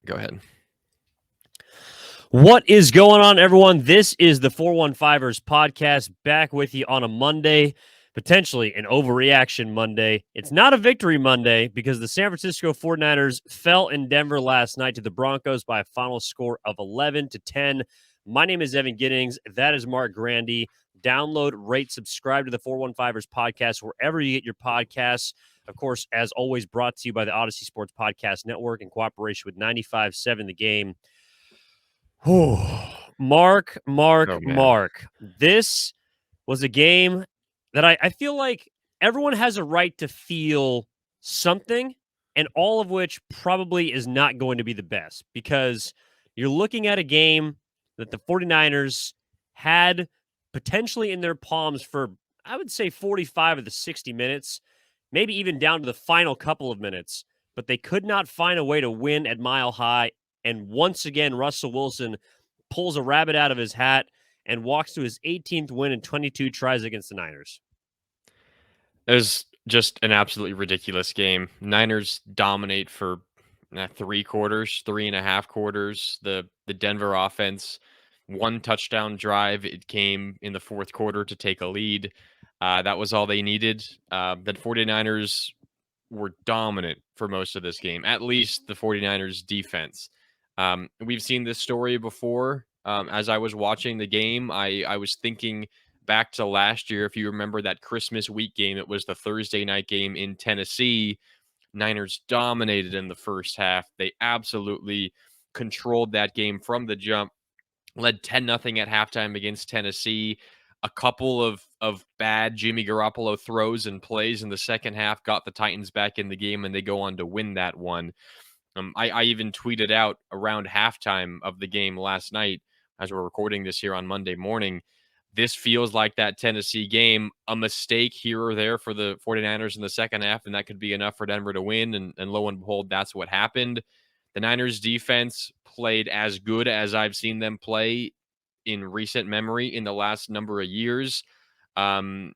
Go ahead. What is going on, everyone? This is the 415ers podcast, back with you on a Monday, potentially an overreaction Monday. It's not a victory Monday because the San Francisco 49ers fell in Denver last night to the Broncos by a final score of 11-10. My name is Evan Giddings. That is Marc Grandy. Download, rate, subscribe to the 415ers podcast wherever you get your podcasts. Of course, as always, brought to you by the Odyssey Sports Podcast Network in cooperation with 95.7 The Game. Marc. This was a game that I feel like everyone has a right to feel something, and all of which probably is not going to be the best, because you're looking at a game that the 49ers had potentially in their palms for, I would say, 45 of the 60 minutes, maybe even down to the final couple of minutes, but they could not find a way to win at Mile High. And once again, Russell Wilson pulls a rabbit out of his hat and walks to his 18th win in 22 tries against the Niners. It was just an absolutely ridiculous game. Niners dominate for 3.5 quarters. The Denver offense, one touchdown drive. It came in the fourth quarter to take a lead. That was all they needed. The 49ers were dominant for most of this game, at least the 49ers defense. We've seen this story before. As I was watching the game, I was thinking back to last year. If you remember that Christmas week game, it was the Thursday night game in Tennessee. Niners dominated in the first half. They absolutely controlled that game from the jump, led 10-0 at halftime against Tennessee. A couple of bad Jimmy Garoppolo throws and plays in the second half got the Titans back in the game, and they go on to win that one. I even tweeted out around halftime of the game last night, as we're recording this here on Monday morning, this feels like that Tennessee game, a mistake here or there for the 49ers in the second half, and that could be enough for Denver to win. And lo and behold, that's what happened. The Niners defense played as good as I've seen them play in recent memory in the last number of years. And,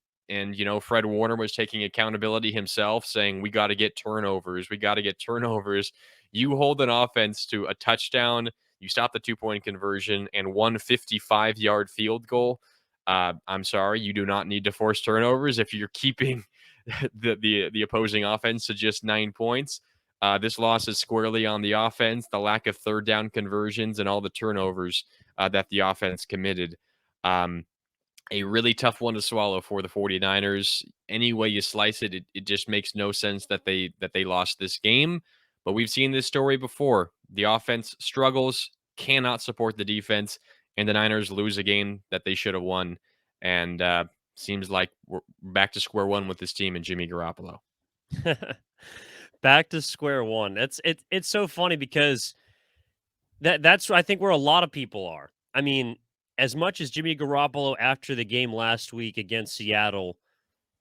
Fred Warner was taking accountability himself, saying, we got to get turnovers. We got to get turnovers. You hold an offense to a touchdown, you stop the 2-point conversion and 155-yard field goal. I'm sorry, you do not need to force turnovers if you're keeping the opposing offense to just 9 points. This loss is squarely on the offense, the lack of third down conversions, and all the turnovers that the offense committed. A really tough one to swallow for the 49ers. Any way you slice it, it just makes no sense that they lost this game. But we've seen this story before. The offense struggles, cannot support the defense, and the Niners lose a game that they should have won. And seems like we're back to square one with this team and Jimmy Garoppolo. Back to square one. It's so funny because that's I think where a lot of people are. I mean, as much as Jimmy Garoppolo after the game last week against Seattle,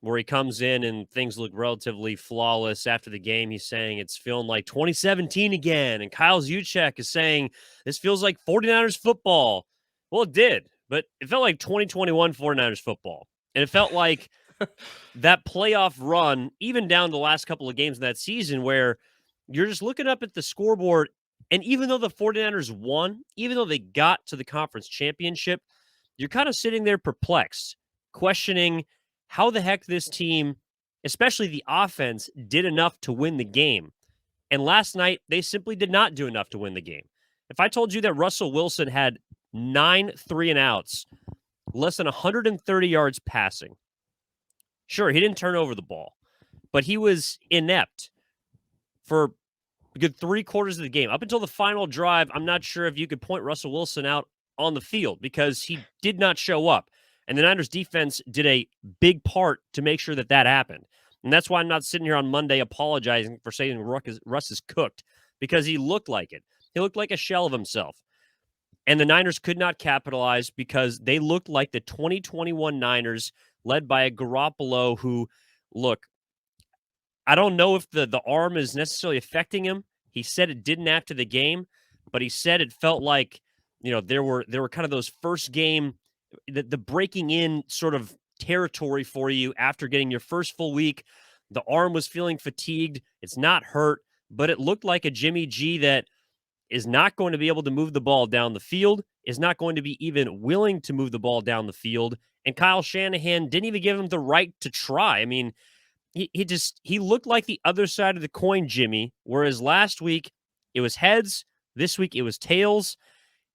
where he comes in and things look relatively flawless after the game, he's saying it's feeling like 2017 again. And Kyle Juszczyk is saying this feels like 49ers football. Well, it did, but it felt like 2021 49ers football. And it felt like that playoff run, even down the last couple of games in that season, where you're just looking up at the scoreboard. And even though the 49ers won, even though they got to the conference championship, you're kind of sitting there perplexed, questioning how the heck this team, especially the offense, did enough to win the game. And last night, they simply did not do enough to win the game. If I told you that Russell Wilson had 9 3-and-outs, less than 130 yards passing, sure, he didn't turn over the ball, but he was inept for a good 3/4 of the game. Up until the final drive, I'm not sure if you could point Russell Wilson out on the field because he did not show up. And the Niners defense did a big part to make sure that happened. And that's why I'm not sitting here on Monday apologizing for saying Russ is cooked, because he looked like it. He looked like a shell of himself. And the Niners could not capitalize because they looked like the 2021 Niners led by a Garoppolo who, look, I don't know if the arm is necessarily affecting him. He said it didn't after the game, but he said it felt like, there were kind of those first game, the breaking in sort of territory for you after getting your first full week. The arm was feeling fatigued. It's not hurt, but it looked like a Jimmy G that is not going to be able to move the ball down the field, is not going to be even willing to move the ball down the field. And Kyle Shanahan didn't even give him the right to try. I mean, he looked like the other side of the coin, Jimmy, whereas last week it was heads, this week it was tails,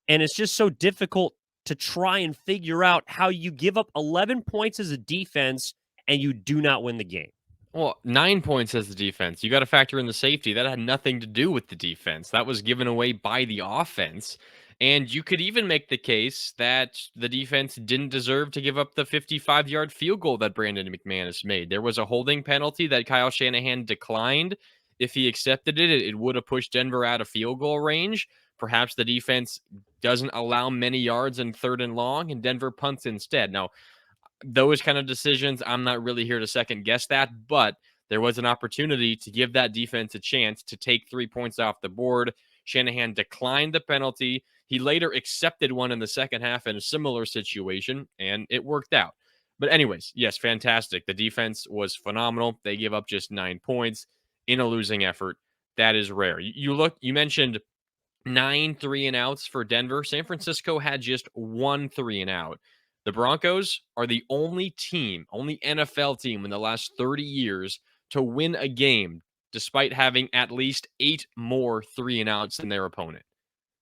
and it's just so difficult to try and figure out how you give up 11 points as a defense and you do not win the game. Well, 9 points as the defense. You got to factor in the safety. That had nothing to do with the defense. That was given away by the offense. And you could even make the case that the defense didn't deserve to give up the 55-yard field goal that Brandon McManus made. There was a holding penalty that Kyle Shanahan declined. If he accepted it, it would have pushed Denver out of field goal range. Perhaps the defense doesn't allow many yards in 3rd and long, and Denver punts instead. Now, those kind of decisions, I'm not really here to second guess that, but there was an opportunity to give that defense a chance to take 3 points off the board. Shanahan declined the penalty. He later accepted one in the second half in a similar situation, and it worked out. But anyways, yes, fantastic. The defense was phenomenal. They gave up just 9 points in a losing effort. That is rare. You mentioned 9 3-and-outs for Denver. San Francisco had just 1 3-and-out. The Broncos are the only NFL team in the last 30 years to win a game despite having at least 8 more 3-and-outs than their opponent.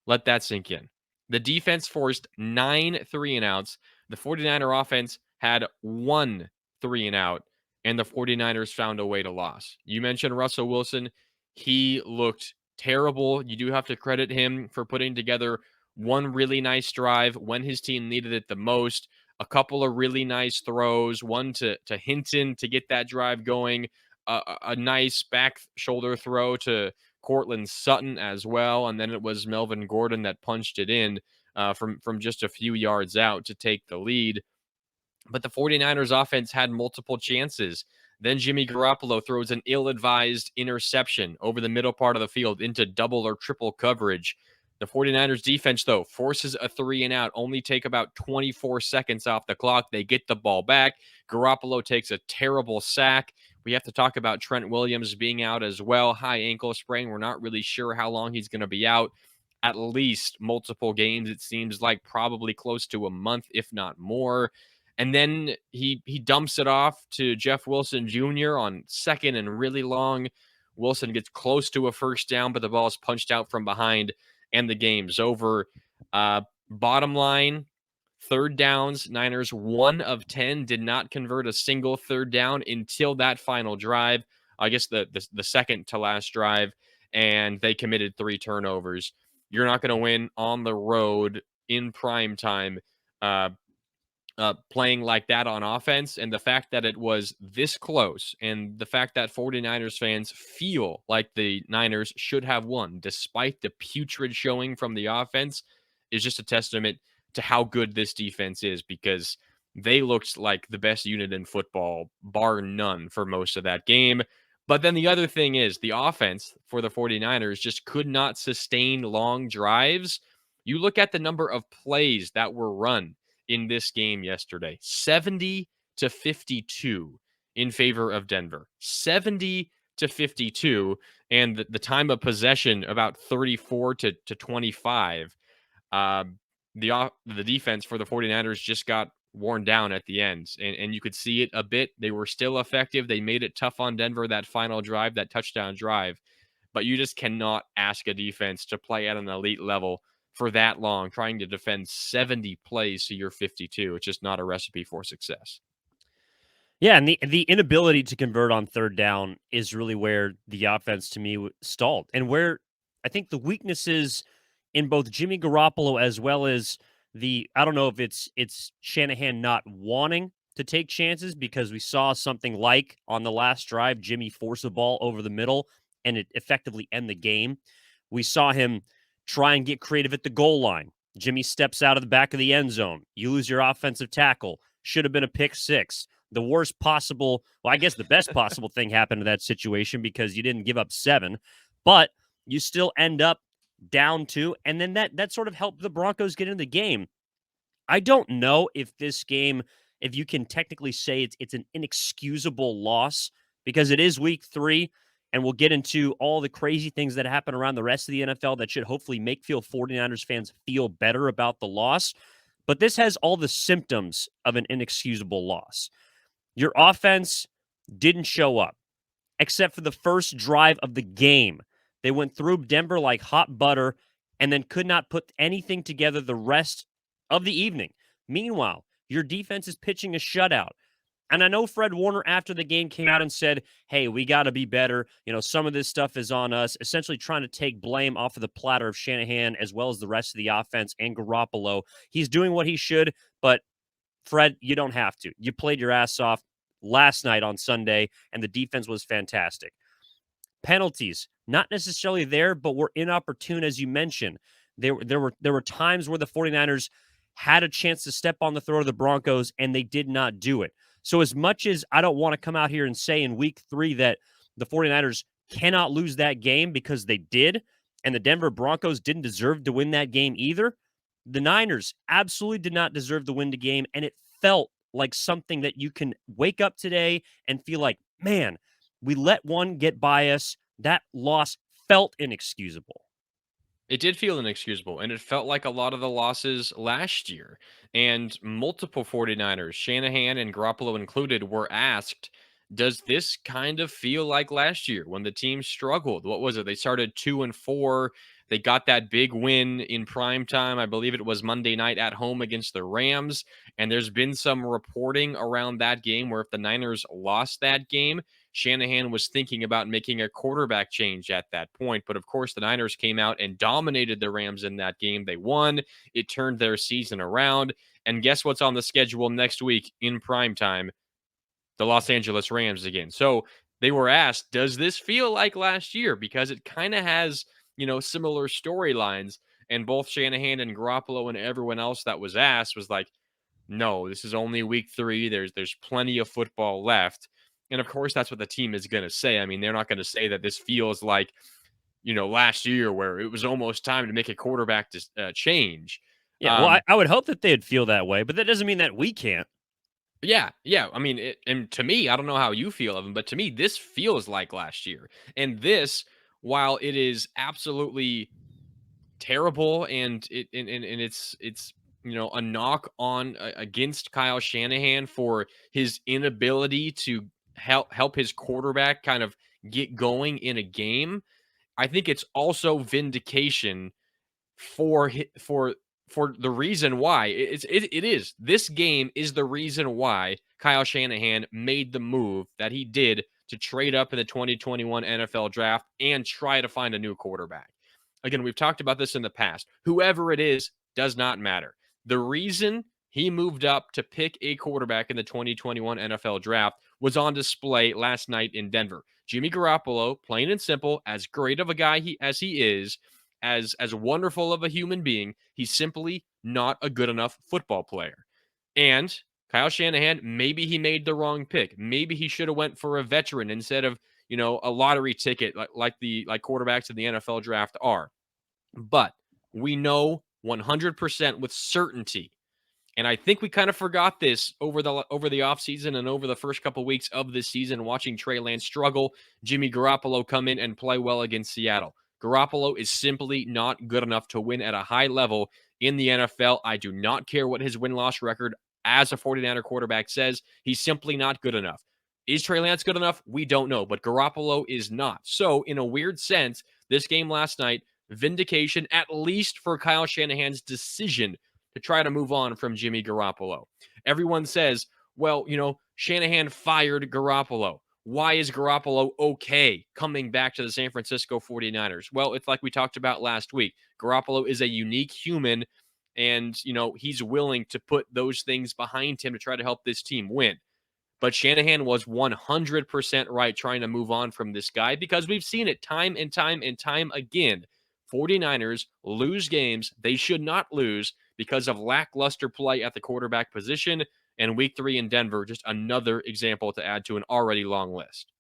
Let that sink in. The defense forced 9 3-and-outs. The 49er offense had 1 3-and-out, and the 49ers found a way to lose. You mentioned Russell Wilson. He looked terrible. You do have to credit him for putting together one really nice drive when his team needed it the most. A couple of really nice throws, one to Hinton to get that drive going, a nice back shoulder throw to Cortland Sutton as well, and then it was Melvin Gordon that punched it in from just a few yards out to take the lead. But the 49ers offense had multiple chances. Then Jimmy Garoppolo throws an ill-advised interception over the middle part of the field into double or triple coverage. The 49ers defense, though, forces a 3-and-out, only take about 24 seconds off the clock. They get the ball back. Garoppolo takes a terrible sack. We have to talk about Trent Williams being out as well. High ankle sprain. We're not really sure how long he's going to be out. At least multiple games, it seems like, probably close to a month, if not more. And then he dumps it off to Jeff Wilson Jr. on 2nd and really long. Wilson gets close to a first down, but the ball is punched out from behind, and the game's over. Bottom line, 3rd downs, Niners 1 of 10 did not convert a single 3rd down until that final drive. I guess the second to last drive, and they committed 3 turnovers. You're not going to win on the road in prime time playing like that on offense, and the fact that it was this close, and the fact that 49ers fans feel like the Niners should have won despite the putrid showing from the offense is just a testament to how good this defense is, because they looked like the best unit in football, bar none, for most of that game. But then the other thing is the offense for the 49ers just could not sustain long drives. You look at the number of plays that were run in this game yesterday, 70 to 52 in favor of Denver, 70 to 52, and the time of possession about 34 to 25. The defense for the 49ers just got worn down at the end, and you could see it a bit. They were still effective. They made it tough on Denver, that final drive, that touchdown drive, but you just cannot ask a defense to play at an elite level for that long, trying to defend 70 plays to your 52. It's just not a recipe for success. Yeah, and the inability to convert on 3rd down is really where the offense, to me, stalled, and where I think the weaknesses in both Jimmy Garoppolo as well as I don't know if it's Shanahan not wanting to take chances, because we saw something like on the last drive, Jimmy force a ball over the middle and it effectively end the game. We saw him try and get creative at the goal line. Jimmy steps out of the back of the end zone. You lose your offensive tackle. Should have been a pick 6. The worst possible, well, I guess the best possible thing happened in that situation, because you didn't give up 7, but you still end up down 2, and then that sort of helped the Broncos get into the game. I don't know if this game, if you can technically say it's an inexcusable loss, because it is week 3. and we'll get into all the crazy things that happen around the rest of the NFL that should hopefully make 49ers fans feel better about the loss. But this has all the symptoms of an inexcusable loss. Your offense didn't show up except for the first drive of the game. They went through Denver like hot butter and then could not put anything together the rest of the evening. Meanwhile, your defense is pitching a shutout. And I know Fred Warner after the game came out and said, hey, we got to be better. Some of this stuff is on us, essentially trying to take blame off of the platter of Shanahan as well as the rest of the offense and Garoppolo. He's doing what he should, but Fred, you don't have to. You played your ass off last night on Sunday, and the defense was fantastic. Penalties, not necessarily there, but were inopportune, as you mentioned. There were times where the 49ers had a chance to step on the throat of the Broncos, and they did not do it. So as much as I don't want to come out here and say in week 3 that the 49ers cannot lose that game because they did, and the Denver Broncos didn't deserve to win that game either, the Niners absolutely did not deserve to win the game, and it felt like something that you can wake up today and feel like, man, we let one get by us. That loss felt inexcusable. It did feel inexcusable, and it felt like a lot of the losses last year. And multiple 49ers, Shanahan and Garoppolo included, were asked, does this kind of feel like last year when the team struggled? What was it? They started 2-4. They got that big win in prime time. I believe it was Monday night at home against the Rams. And there's been some reporting around that game where if the Niners lost that game, Shanahan was thinking about making a quarterback change at that point. But of course, the Niners came out and dominated the Rams in that game. They won. It turned their season around. And guess what's on the schedule next week in prime time? The Los Angeles Rams again. So they were asked, does this feel like last year? Because it kind of has, similar storylines. And both Shanahan and Garoppolo and everyone else that was asked was like, no, this is only week 3. There's plenty of football left. And of course, that's what the team is going to say. I mean, they're not going to say that this feels like, last year where it was almost time to make a quarterback change. Yeah, well, I would hope that they'd feel that way, but that doesn't mean that we can't. Yeah. I mean, and to me, I don't know how you feel of him, but to me, this feels like last year. And this, while it is absolutely terrible and it's a knock on against Kyle Shanahan for his inability to help his quarterback kind of get going in a game. I think it's also vindication for for the reason why it is this game is the reason why Kyle Shanahan made the move that he did to trade up in the 2021 NFL draft and try to find a new quarterback. Again, we've talked about this in the past. Whoever it is does not matter. The reason he moved up to pick a quarterback in the 2021 NFL draft was on display last night in Denver. Jimmy Garoppolo, plain and simple, as great of a guy as he is, as wonderful of a human being, he's simply not a good enough football player. And Kyle Shanahan, maybe he made the wrong pick. Maybe he should have went for a veteran instead of, a lottery ticket like quarterbacks in the NFL draft are. But we know 100% with certainty, and I think we kind of forgot this over the offseason and over the first couple weeks of this season, watching Trey Lance struggle, Jimmy Garoppolo come in and play well against Seattle. Garoppolo is simply not good enough to win at a high level in the NFL. I do not care what his win-loss record as a 49er quarterback says. He's simply not good enough. Is Trey Lance good enough? We don't know, but Garoppolo is not. So, in a weird sense, this game last night, vindication, at least for Kyle Shanahan's decision to try to move on from Jimmy Garoppolo. Everyone says, well, Shanahan fired Garoppolo. Why is Garoppolo okay coming back to the San Francisco 49ers? Well, it's like we talked about last week. Garoppolo is a unique human, and, he's willing to put those things behind him to try to help this team win. But Shanahan was 100% right trying to move on from this guy because we've seen it time and time and time again. 49ers lose games they should not lose because of lackluster play at the quarterback position. And week 3 in Denver, just another example to add to an already long list.